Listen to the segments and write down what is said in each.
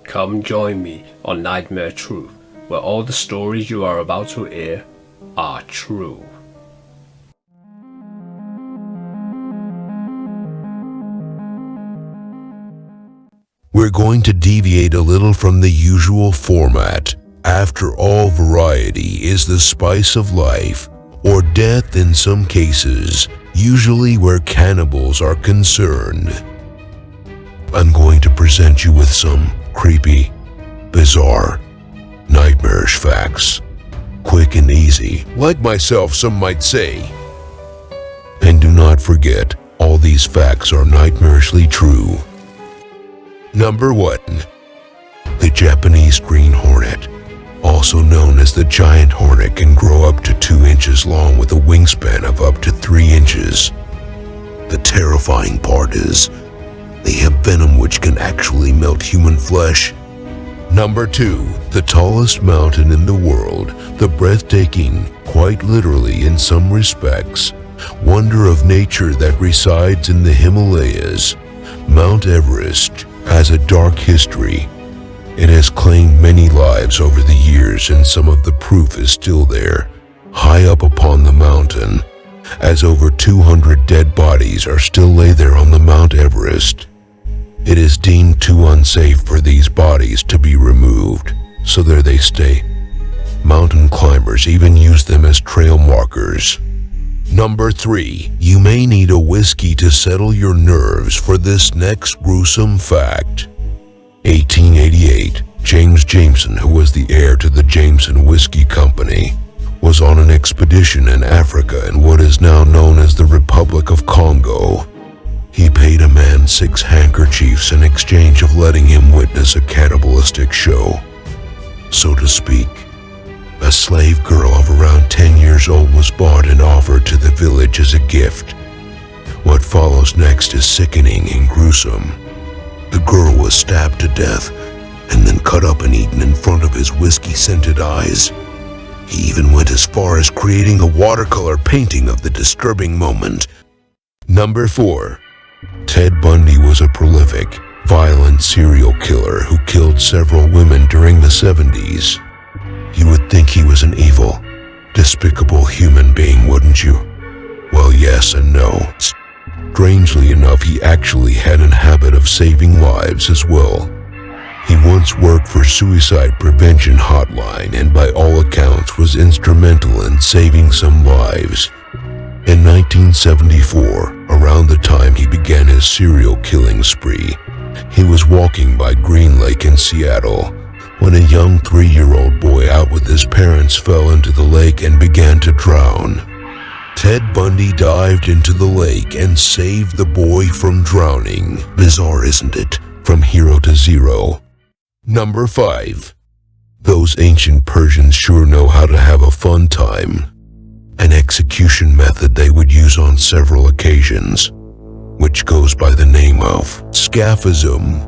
Come join me on Nightmare Truth, where all the stories you are about to hear are true. We're going to deviate a little from the usual format. After all, variety is the spice of life, or death in some cases, usually where cannibals are concerned. I'm going to present you with some creepy, bizarre, nightmarish facts. Quick and easy, like myself some might say. And do not forget, all these facts are nightmarishly true. Number 1. The Japanese green hornet, also known as the giant hornet, can grow up to 2 inches long with a wingspan of up to 3 inches. The terrifying part is, they have venom which can actually melt human flesh. Number 2. The tallest mountain in the world, the breathtaking, quite literally in some respects, wonder of nature that resides in the Himalayas, Mount Everest, has a dark history. It has claimed many lives over the years, and some of the proof is still there, high up upon the mountain, as over 200 dead bodies are still lay there on the Mount Everest. It is deemed too unsafe for these bodies to be removed, so there they stay. Mountain climbers even use them as trail markers. Number 3. You may need a whiskey to settle your nerves for this next gruesome fact. 1888, James Jameson, who was the heir to the Jameson Whiskey Company, was on an expedition in Africa in what is now known as the Republic of Congo. He paid a man 6 handkerchiefs in exchange of letting him witness a cannibalistic show. So to speak, a slave girl of around 10 years old was bought and offered to the village as a gift. What follows next is sickening and gruesome. The girl was stabbed to death and then cut up and eaten in front of his whiskey-scented eyes. He even went as far as creating a watercolor painting of the disturbing moment. Number 4. Ted Bundy was a prolific, violent serial killer who killed several women during the 70s. You would think he was an evil, despicable human being, wouldn't you? Well, yes and no. Strangely enough, he actually had a habit of saving lives as well. He once worked for Suicide Prevention Hotline and by all accounts was instrumental in saving some lives. In 1974, around the time he began his serial killing spree, he was walking by Green Lake in Seattle when a young 3-year-old boy out with his parents fell into the lake and began to drown. Ted Bundy dived into the lake and saved the boy from drowning. Bizarre, isn't it? From hero to zero. Number 5. Those ancient Persians sure know how to have a fun time. An execution method they would use on several occasions, which goes by the name of scaphism.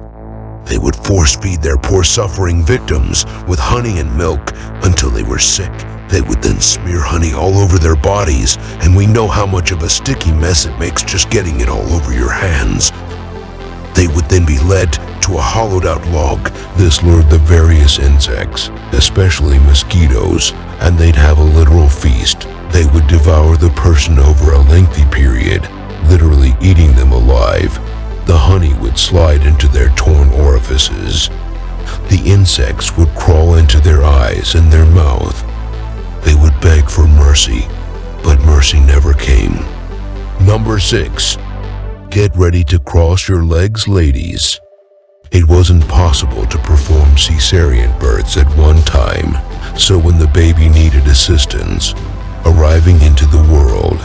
They would force-feed their poor suffering victims with honey and milk until they were sick. They would then smear honey all over their bodies, and we know how much of a sticky mess it makes just getting it all over your hands. They would then be led to a hollowed-out log. This lured the various insects, especially mosquitoes, and they'd have a literal feast. They would devour the person over a lengthy period, literally eating them alive. The honey would slide into their torn orifices. The insects would crawl into their eyes and their mouth. They would beg for mercy, but mercy never came. Number 6. Get ready to cross your legs, ladies. It wasn't possible to perform cesarean births at one time, so when the baby needed assistance, arriving into the world,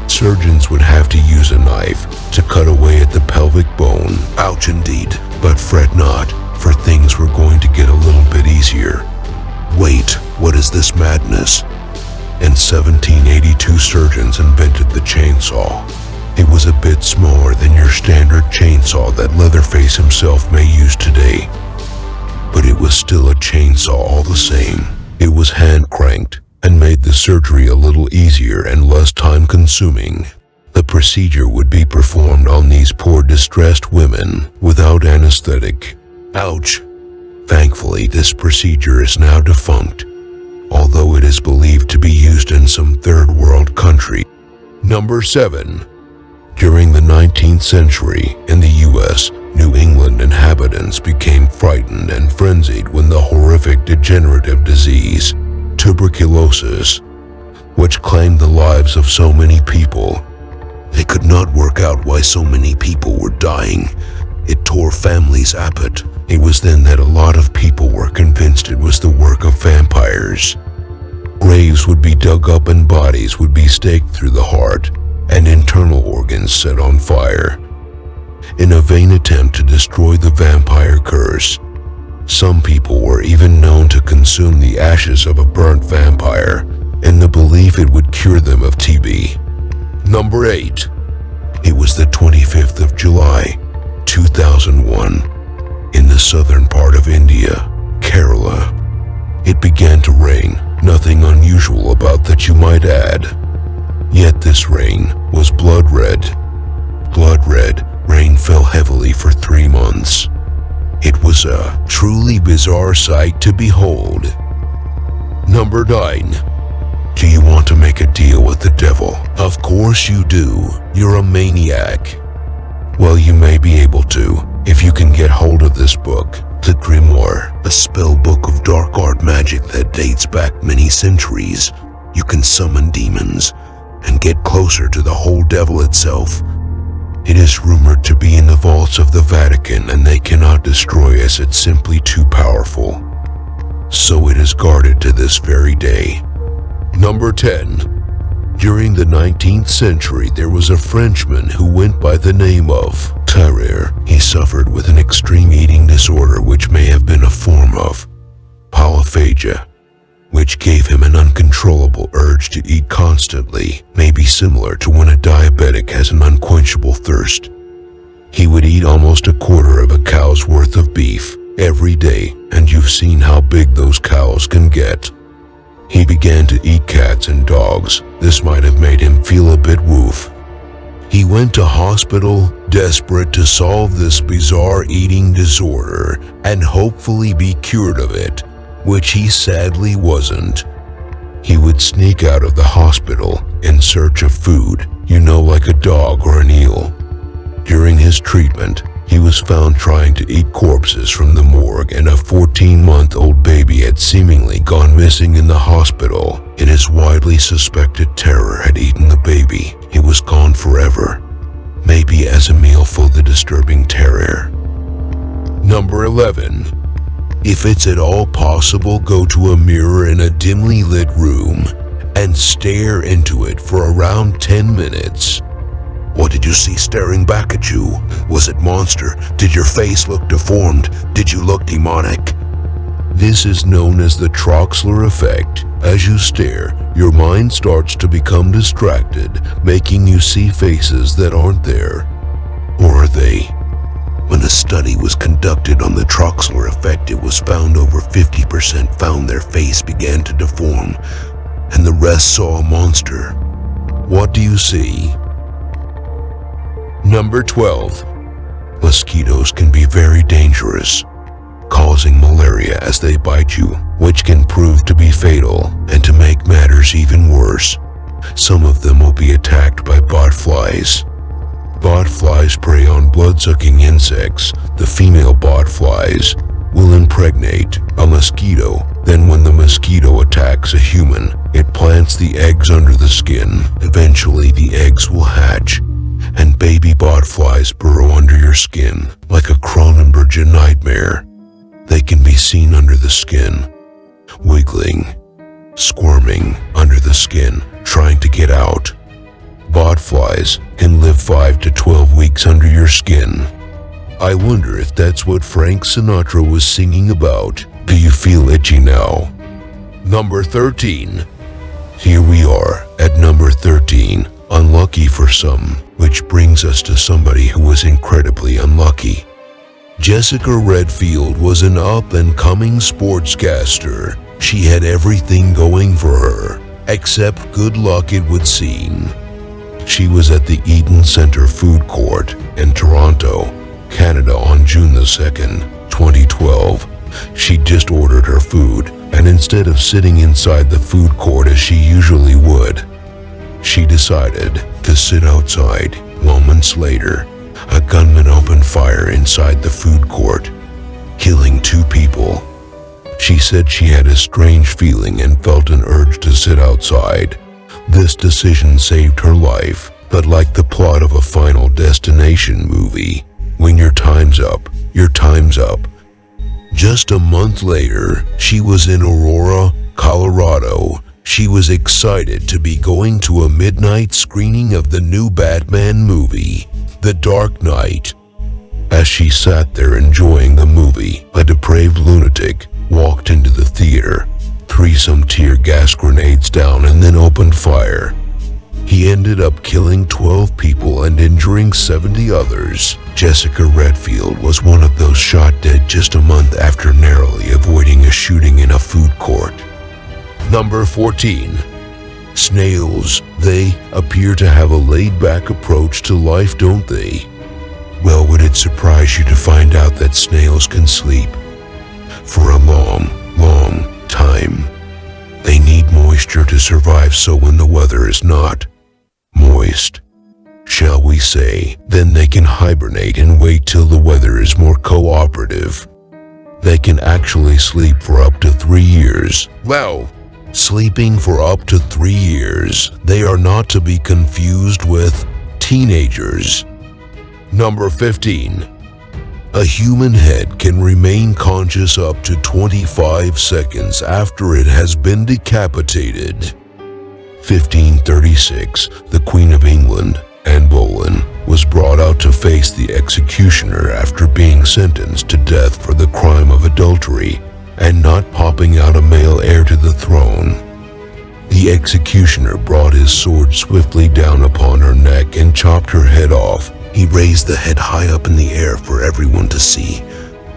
surgeons would have to use a knife to cut away at the pelvic bone. Ouch indeed, but fret not, for things were going to get a little bit easier. Wait, what is this madness? In 1782, surgeons invented the chainsaw. It was a bit smaller than your standard chainsaw that Leatherface himself may use today. But it was still a chainsaw all the same. It was hand-cranked and made the surgery a little easier and less time-consuming. The procedure would be performed on these poor distressed women without anesthetic. Ouch! Thankfully, this procedure is now defunct, although it is believed to be used in some third world country. Number 7. During the 19th century in the US, New England inhabitants became frightened and frenzied when the horrific degenerative disease, tuberculosis, which claimed the lives of so many people. They could not work out why so many people were dying. It tore families apart. It was then that a lot of people were convinced it was the work of vampires. Graves would be dug up and bodies would be staked through the heart and internal organs set on fire, in a vain attempt to destroy the vampire curse. Some people were even known to consume the ashes of a burnt vampire in the belief it would cure them of TB. Number 8. It was the 25th of July, 2001, in the southern part of India, Kerala. It began to rain, nothing unusual about that you might add. Yet this rain was blood red. Blood red rain fell heavily for 3 months. It was a truly bizarre sight to behold. Number 9. Do you want to make a deal with the devil? Of course you do. You're a maniac. Well, you may be able to, if you can get hold of this book, The Grimoire, a spell book of dark art magic that dates back many centuries. You can summon demons and get closer to the whole devil itself. It is rumored to be in the vaults of the Vatican, and they cannot destroy as it's simply too powerful. So it is guarded to this very day. Number 10. During the 19th century, there was a Frenchman who went by the name of Tarrer. He suffered with an extreme eating disorder which may have been a form of polyphagia, which gave him an uncontrollable urge to eat constantly, maybe similar to when a diabetic has an unquenchable thirst. He would eat almost a quarter of a cow's worth of beef every day, and you've seen how big those cows can get. He began to eat cats and dogs. This might have made him feel a bit woof. He went to hospital, desperate to solve this bizarre eating disorder and hopefully be cured of it, which he sadly wasn't. He would sneak out of the hospital in search of food, like a dog or an eel. During his treatment, he was found trying to eat corpses from the morgue, and a 14-month-old baby had seemingly gone missing in the hospital. It is widely suspected Terror had eaten the baby. He was gone forever, maybe as a meal for the disturbing Terror. Number 11. If it's at all possible, go to a mirror in a dimly lit room and stare into it for around 10 minutes. What did you see staring back at you? Was it monster? Did your face look deformed? Did you look demonic? This is known as the Troxler effect. As you stare, your mind starts to become distracted, making you see faces that aren't there. Or are they? When a study was conducted on the Troxler effect, it was found over 50% found their face began to deform, and the rest saw a monster. What do you see? Number 12. Mosquitoes can be very dangerous, causing malaria as they bite you, which can prove to be fatal. And to make matters even worse, some of them will be attacked by botflies. Botflies prey on blood-sucking insects. The female botflies will impregnate a mosquito. Then when the mosquito attacks a human, it plants the eggs under the skin. Eventually the eggs will hatch, and baby botflies burrow under your skin like a Cronenbergian nightmare. They can be seen under the skin, wiggling, squirming under the skin, trying to get out. Botflies can live 5 to 12 weeks under your skin. I wonder if that's what Frank Sinatra was singing about. Do you feel itchy now? Number 13. Here we are at number 13. Unlucky for some, which brings us to somebody who was incredibly unlucky. Jessica Redfield was an up-and-coming sportscaster. She had everything going for her, except good luck, it would seem. She was at the Eaton Centre Food Court in Toronto, Canada on June the 2nd, 2012. She just ordered her food, and instead of sitting inside the food court as she usually would, she decided to sit outside. Moments later, a gunman opened fire inside the food court, killing 2 people. She said she had a strange feeling and felt an urge to sit outside. This decision saved her life, but like the plot of a Final Destination movie, when your time's up, your time's up. Just a month later, she was in Aurora, Colorado. She was excited to be going to a midnight screening of the new Batman movie, The Dark Knight. As she sat there enjoying the movie, a depraved lunatic walked into the theater, threw some tear gas grenades down, and then opened fire. He ended up killing 12 people and injuring 70 others. Jessica Redfield was one of those shot dead just a month after narrowly avoiding a shooting in a food court. Number 14. Snails. They appear to have a laid-back approach to life, don't they? Well, would it surprise you to find out that snails can sleep for a long, long time? They need moisture to survive, so when the weather is not moist, shall we say, then they can hibernate and wait till the weather is more cooperative. They can actually sleep for up to 3 years. Wow! Sleeping for up to 3 years. They are not to be confused with teenagers. Number 15. A human head can remain conscious up to 25 seconds after it has been decapitated. 1536, the Queen of England, Anne Boleyn, was brought out to face the executioner after being sentenced to death for the crime of adultery and not popping out a male heir to the throne. The executioner brought his sword swiftly down upon her neck and chopped her head off. He raised the head high up in the air for everyone to see.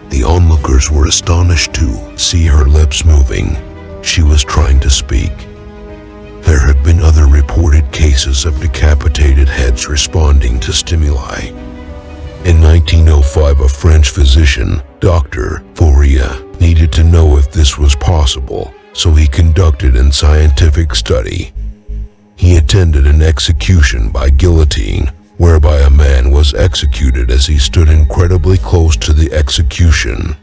The onlookers were astonished to see her lips moving. She was trying to speak. There have been other reported cases of decapitated heads responding to stimuli. In 1905, a French physician, Dr. Fourier, needed to know if this was possible, so he conducted a scientific study. He attended an execution by guillotine, whereby a man was executed as he stood incredibly close to the execution.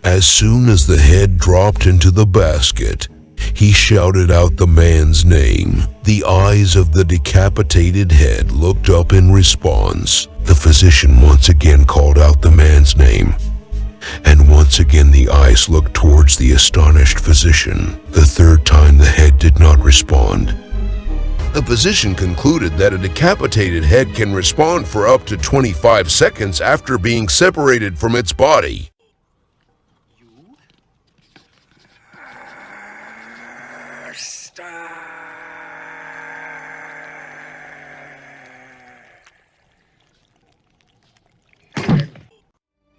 As soon as the head dropped into the basket, he shouted out the man's name. The eyes of the decapitated head looked up in response. The physician once again called out the man's name, and once again the eyes looked towards the astonished physician. The third time the head did not respond. The physician concluded that a decapitated head can respond for up to 25 seconds after being separated from its body.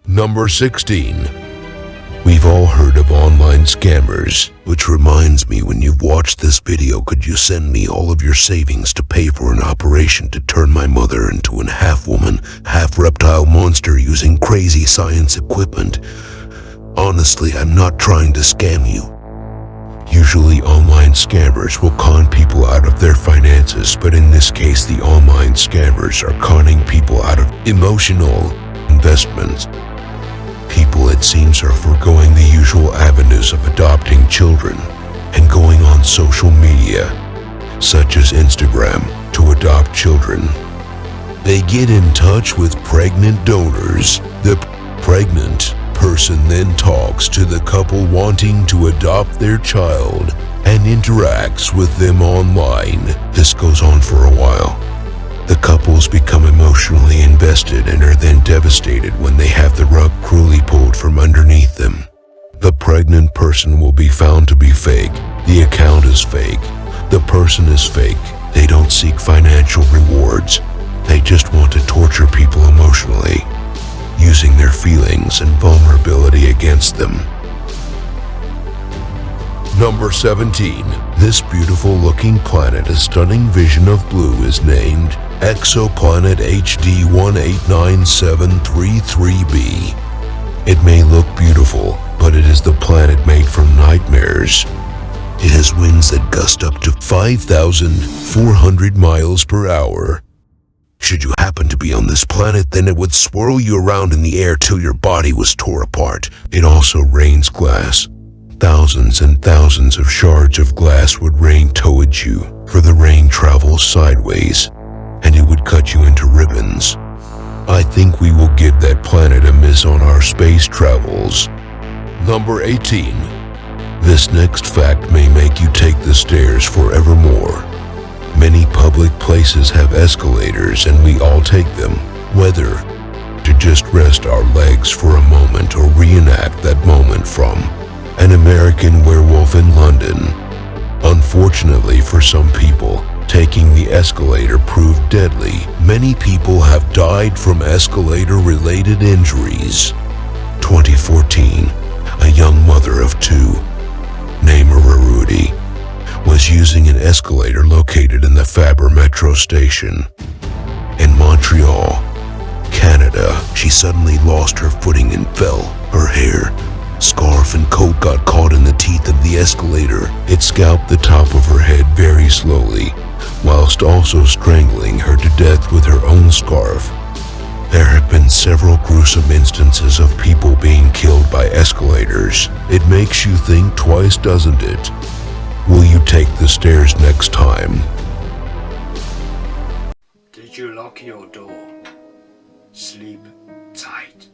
Number 16. We've all heard of online scammers, which reminds me, when you've watched this video, could you send me all of your savings to pay for an operation to turn my mother into an half-woman, half-reptile monster using crazy science equipment? Honestly, I'm not trying to scam you. Usually online scammers will con people out of their finances, but in this case the online scammers are conning people out of emotional investments. People, it seems, are foregoing the usual avenues of adopting children and going on social media, such as Instagram, to adopt children. They get in touch with pregnant donors. The pregnant person then talks to the couple wanting to adopt their child and interacts with them online. This goes on for a while. The couples become emotionally invested and are then devastated when they have the rug cruelly pulled from underneath them. The pregnant person will be found to be fake. The account is fake. The person is fake. They don't seek financial rewards. They just want to torture people emotionally, using their feelings and vulnerability against them. Number 17. This beautiful looking planet, a stunning vision of blue, is named Exoplanet HD 189733b. It may look beautiful, but but it is the planet made from nightmares. It has winds that gust up to 5,400 miles per hour. Should you happen to be on this planet, then it would swirl you around in the air till your body was tore apart. It also rains glass. Thousands and thousands of shards of glass would rain towards you, for the rain travels sideways, and it would cut you into ribbons. I think we will give that planet a miss on our space travels. Number 18. This next fact may make you take the stairs forevermore. Many public places have escalators and we all take them, whether to just rest our legs for a moment or reenact that moment from An American Werewolf in London. Unfortunately for some people, taking the escalator proved deadly. Many people have died from escalator-related injuries. 2014, a young mother of two, named Rudy, was using an escalator located in the Faber metro station. In Montreal, Canada, she suddenly lost her footing and fell. Her hair, scarf, and coat got caught in the teeth of the escalator. It scalped the top of her head very slowly, whilst also strangling her to death with her own scarf. There have been several gruesome instances of people being killed by escalators. It makes you think twice, doesn't it? Will you take the stairs next time? Did you lock your door? Sleep tight.